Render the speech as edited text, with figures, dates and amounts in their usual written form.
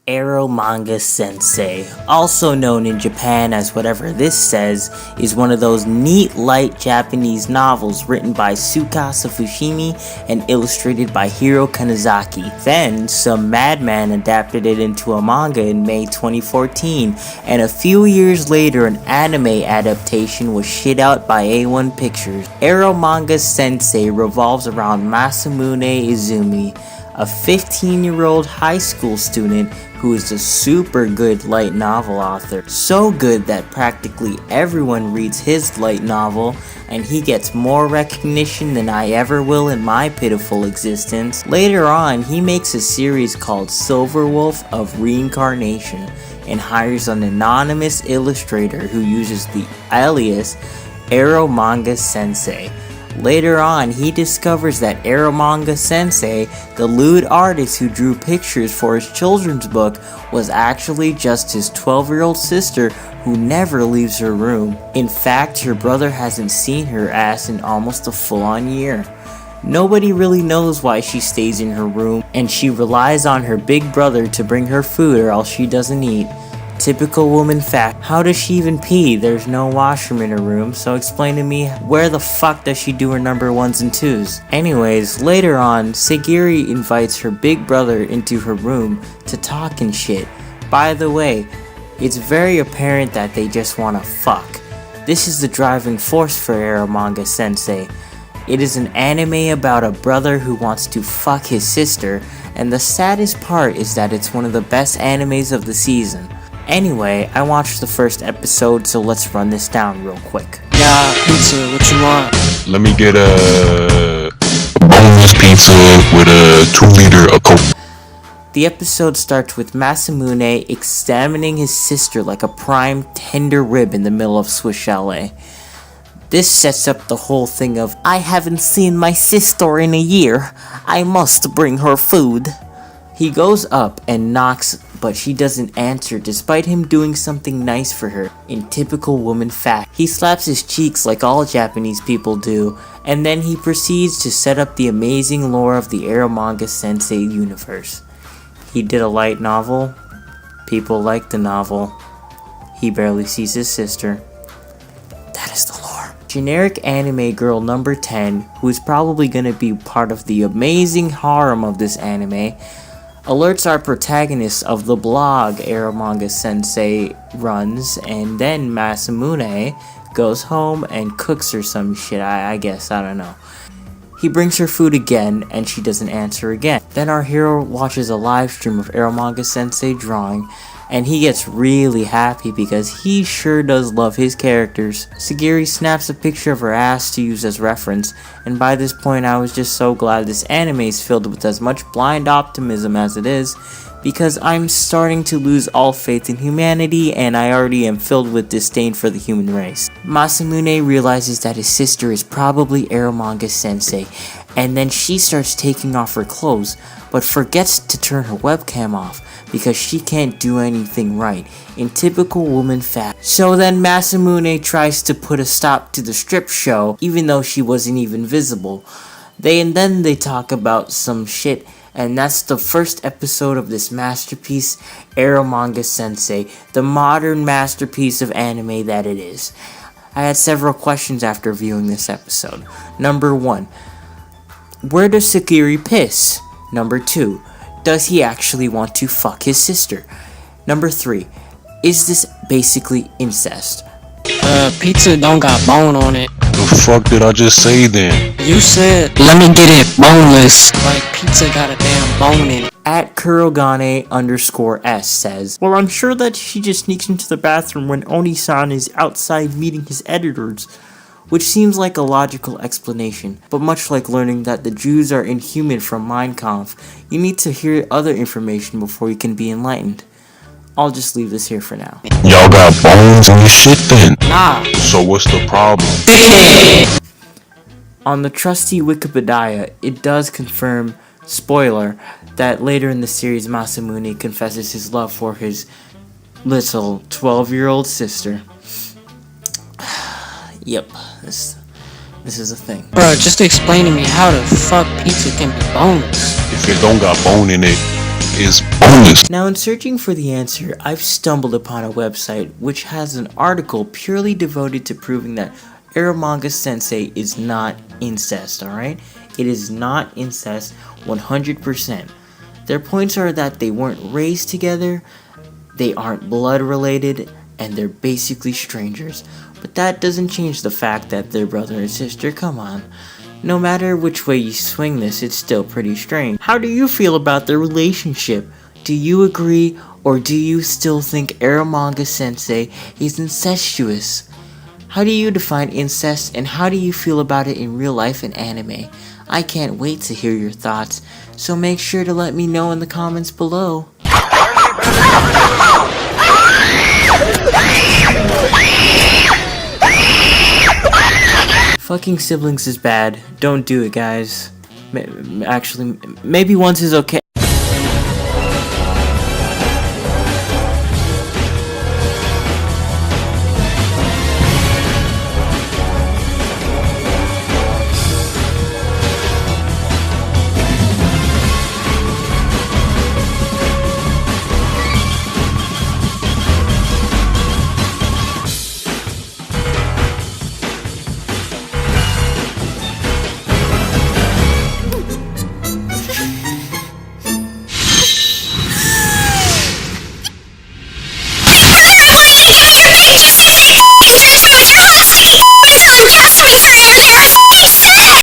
Eromanga Sensei, also known in Japan as whatever this says, is one of those neat light Japanese novels written by Tsukasa Fushimi and illustrated by Hiro Kanazaki. Then, some madman adapted it into a manga in May 2014, and a few years later an anime adaptation was shit out by A1 Pictures. Eromanga Sensei revolves around Masamune Izumi, a 15-year-old high school student who is a super good light novel author. So good that practically everyone reads his light novel, and he gets more recognition than I ever will in my pitiful existence. Later on, he makes a series called Silver Wolf of Reincarnation and hires an anonymous illustrator who uses the alias Eromanga Sensei. Later on, he discovers that Eromanga Sensei, the lewd artist who drew pictures for his children's book, was actually just his 12-year-old sister who never leaves her room. In fact, her brother hasn't seen her ass in almost a full-on year. Nobody really knows why she stays in her room, and she relies on her big brother to bring her food or else she doesn't eat. Typical woman fact. How does she even pee? There's no washroom in her room, so explain to me, where the fuck does she do her number 1s and 2s? Anyways, later on, Sagiri invites her big brother into her room to talk and shit. By the way, it's very apparent that they just wanna fuck. This is the driving force for Eromanga Sensei. It is an anime about a brother who wants to fuck his sister, and the saddest part is that it's one of the best animes of the season. Anyway, I watched the first episode, so let's run this down real quick. Yeah, pizza, what you want? Let me get a boneless pizza with a 2-liter of Coke. The episode starts with Masamune examining his sister like a prime tender rib in the middle of Swiss Chalet. This sets up the whole thing of, I haven't seen my sister in a year, I must bring her food. He goes up and knocks, but she doesn't answer despite him doing something nice for her. In typical woman fact, he slaps his cheeks like all Japanese people do, and then he proceeds to set up the amazing lore of the Eromanga Sensei universe. He did a light novel. People like the novel. He barely sees his sister. That is the lore. Generic anime girl number 10, who is probably gonna be part of the amazing harem of this anime, alerts our protagonist of the blog Eromanga Sensei runs, and then Masamune goes home and cooks her some shit, I guess, I don't know. He brings her food again, and she doesn't answer again. Then our hero watches a live stream of Eromanga Sensei drawing, and he gets really happy because he sure does love his characters. Sagiri snaps a picture of her ass to use as reference, and by this point I was just so glad this anime is filled with as much blind optimism as it is, because I'm starting to lose all faith in humanity and I already am filled with disdain for the human race. Masamune realizes that his sister is probably Eromanga Sensei, and then she starts taking off her clothes, but forgets to turn her webcam off because she can't do anything right, in typical woman fashion. So then Masamune tries to put a stop to the strip show, even though she wasn't even visible. Then they talk about some shit, and that's the first episode of this masterpiece, Eromanga Sensei, the modern masterpiece of anime that it is. I had several questions after viewing this episode. Number 1, where does Sagiri piss? Number 2, does he actually want to fuck his sister? Number 3, is this basically incest? Pizza don't got bone on it. The fuck did I just say then? You said, let me get it boneless. Like pizza got a damn bone in it. At Kurogane_S says, well, I'm sure that she just sneaks into the bathroom when Oni-san is outside meeting his editors, which seems like a logical explanation, but much like learning that the Jews are inhuman from Mein Kampf, you need to hear other information before you can be enlightened. I'll just leave this here for now. Y'all got bones in your shit then? Nah. So what's the problem? On the trusty Wikipedia, it does confirm, spoiler, that later in the series Masamune confesses his love for his little 12-year-old sister. Yep, this is a thing. Bro, just explain to me how the fuck pizza can be boneless. If it don't got bone in it, it's boneless. boneless. Now, in searching for the answer, I've stumbled upon a website which has an article purely devoted to proving that Eromanga Sensei is not incest, alright? It is not incest 100%. Their points are that they weren't raised together, they aren't blood related, and they're basically strangers. But that doesn't change the fact that they're brother and sister, come on. No matter which way you swing this, it's still pretty strange. How do you feel about their relationship? Do you agree, or do you still think Eromanga Sensei is incestuous? How do you define incest, and how do you feel about it in real life and anime? I can't wait to hear your thoughts, so make sure to let me know in the comments below. Fucking siblings is bad. Don't do it, guys. Actually, maybe once is okay.